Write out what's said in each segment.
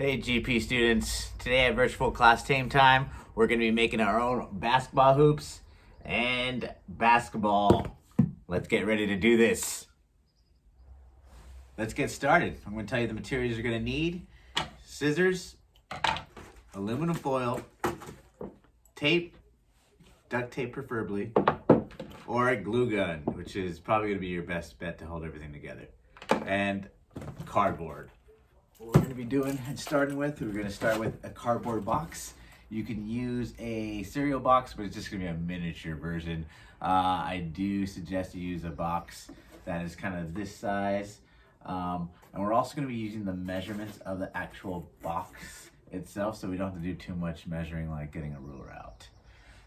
Hey GP students, today at Virtual Class Tame Time, we're going to be making our own basketball hoops and basketball. Let's get ready to do this. Let's get started. I'm going to tell you the materials you're going to need. Scissors, aluminum foil, tape, duct tape preferably, or a glue gun, which is probably going to be your best bet to hold everything together, and cardboard. What we're going to be doing and starting with, we're going to start with a cardboard box. You can use a cereal box, but it's just going to be a miniature version. I do suggest you use a box that is kind of this size. And we're also going to be using the measurements of the actual box itself, so we don't have to do too much measuring like getting a ruler out.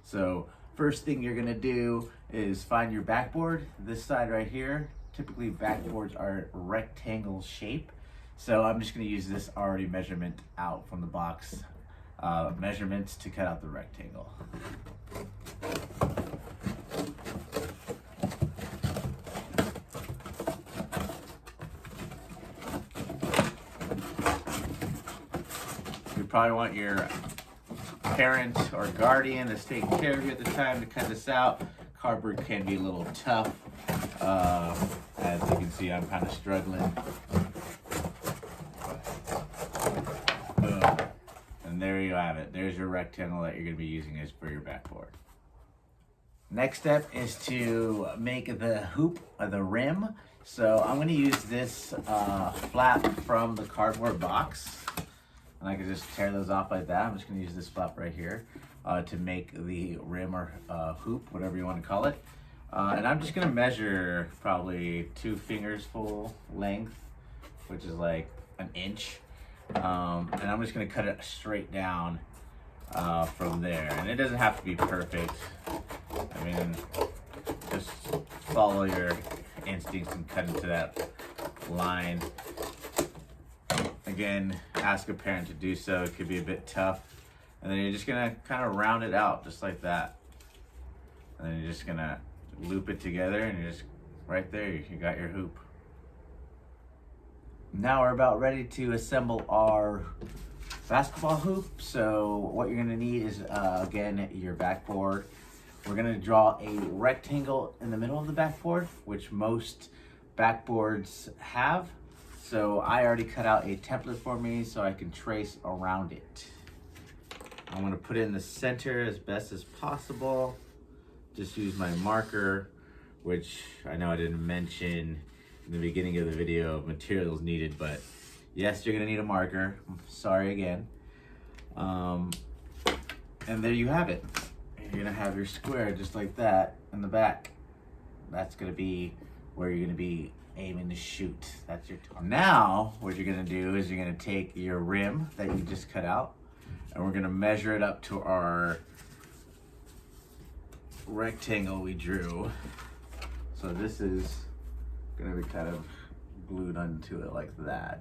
So first thing you're going to do is find your backboard. This side right here, typically backboards are rectangle shape. So I'm just going to use this already measurement out from the box measurements to cut out the rectangle. You probably want your parent or guardian that's taking care of you at the time to cut this out. Cardboard can be a little tough. As you can see, I'm kind of struggling. And there you have it. There's your rectangle that you're going to be using as for your backboard. Next step is to make the hoop or the rim. So I'm going to use this flap from the cardboard box. And I can just tear those off like that. I'm just going to use this flap right here to make the rim or hoop, whatever you want to call it. And I'm just going to measure probably 2 fingers full length, which is like an inch. And I'm just going to cut it straight down from there. And it doesn't have to be perfect. I mean, just follow your instincts and cut into that line. Again, ask a parent to do so. It could be a bit tough. And then you're just going to kind of round it out just like that. And then you're just going to loop it together and you're just right there. You got your hoop. Now we're about ready to assemble our basketball hoop. So what you're gonna need is, again, your backboard. We're gonna draw a rectangle in the middle of the backboard, which most backboards have. So I already cut out a template for me so I can trace around it. I'm gonna put it in the center as best as possible. Just use my marker, which I know I didn't mention in the beginning of the video of materials needed, but yes, you're gonna need a marker. Sorry again. And there you have it. You're gonna have your square just like that in the back. That's gonna be where you're gonna be aiming to shoot. That's your target. Now, what you're gonna do is you're gonna take your rim that you just cut out, and we're gonna measure it up to our rectangle we drew. So this is gonna be kind of glued onto it like that.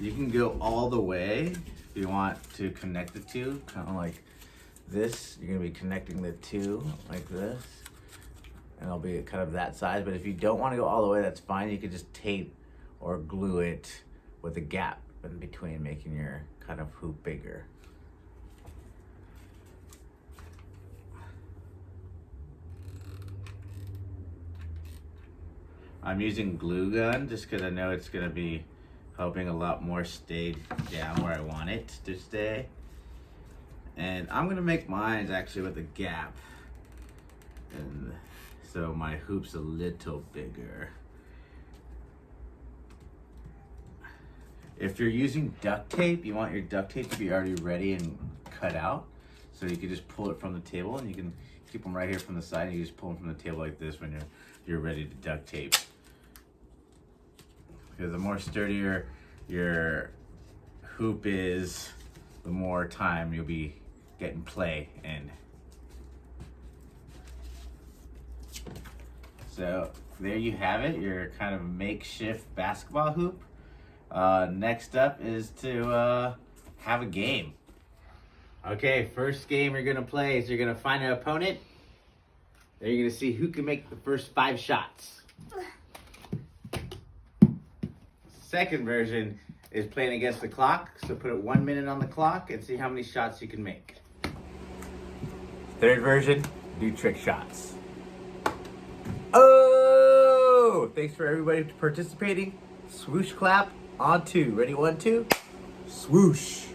You can go all the way if you want to connect the two, kind of like this. You're gonna be connecting the two like this, and it'll be kind of that size. But if you don't want to go all the way, that's fine. You could just tape or glue it with a gap in between, making your kind of hoop bigger. I'm using glue gun just because I know it's going to be helping a lot more stay down where I want it to stay. And I'm going to make mine actually with a gap. And so my hoop's a little bigger. If you're using duct tape, you want your duct tape to be already ready and cut out. So you can just pull it from the table, and you can keep them right here from the side. And you just pull them from the table like this when you're ready to duct tape. Because the more sturdier your hoop is, the more time you'll be getting play in. So there you have it, your kind of makeshift basketball hoop. Next up is to have a game. Okay, first game you're gonna play is you're gonna find an opponent. Then you're gonna see who can make the first 5 shots. second version is playing against the clock. So put it 1 minute on the clock and see how many shots you can make. Third version, do trick shots. Oh! Thanks for everybody participating. Swoosh clap on 2. Ready, 1, 2. Swoosh.